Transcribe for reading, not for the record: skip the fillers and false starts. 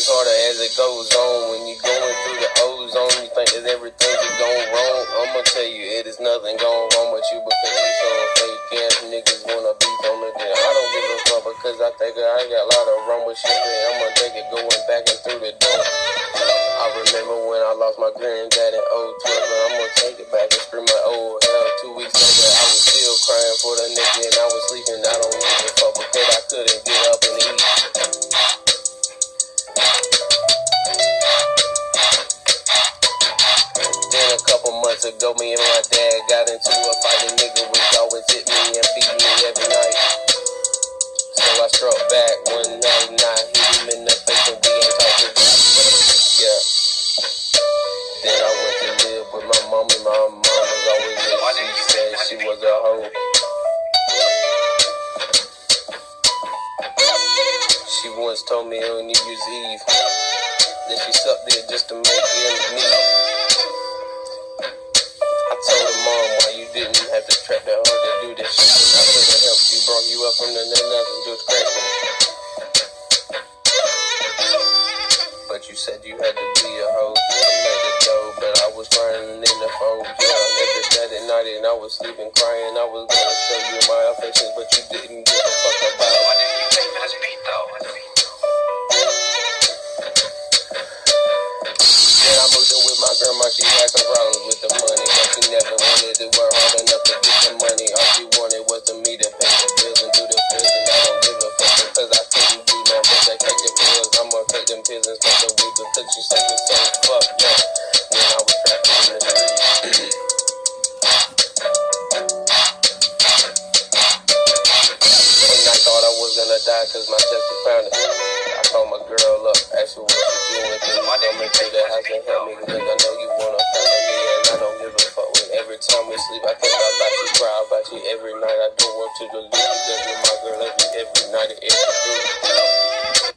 gets harder as it goes on. When you're going through the ozone, you think that everything is going wrong. I'ma tell you, it is nothing going wrong with you because you some fake ass niggas wanna beat on me. Then I don't give a fuck because I think I got a lot of wrong with shit. And I'ma take it going back and through the door. I remember when I lost my granddad in 012, but I'ma take it back and scream my old hell. 2 weeks later, I was still crying for the nigga and I was sleeping. I don't give a fuck because I couldn't get up and eat. Then a couple months ago, me and my dad got into a fight. The nigga would always hit me and beat me every night. So I struck back one night and I hit him in the face and we ain't talking about. Yeah. Then I went to live with my mom and my mom was always there. She said she was a hoe. She once told me on New Year's Eve that she sucked it just to make ends meet. I told her mom why you didn't have to track that hard to do this shit. I could have helped you, brought you up from the nothing to scratching. But you said you had to be a hoe to make it go. But I was crying in the phone, yeah, every bed at night and I was sleeping crying. I was gonna show you my affections, but you didn't give a fuck about it. Why didn't you take me to speed though? Then I moved in with my grandma, she had some problems with the money, but she never wanted to work hard enough to get the money. All she wanted was to me to pay the bills and do the bills, and I don't give a fuck because I couldn't do no but they take the pills. I'ma take them pills and smoke the weed because she said me so fuck yeah. When I was trapping in the street. One night thought I was gonna die cause my chest was pounding. I called my girl up, asked her what she doing. Can you come into the house and help me? Because I know you wanna fuck with me and I don't give a fuck. When every time we sleep I think about you, cry about you every night. I don't want to lose you because you're my girl every night and every day.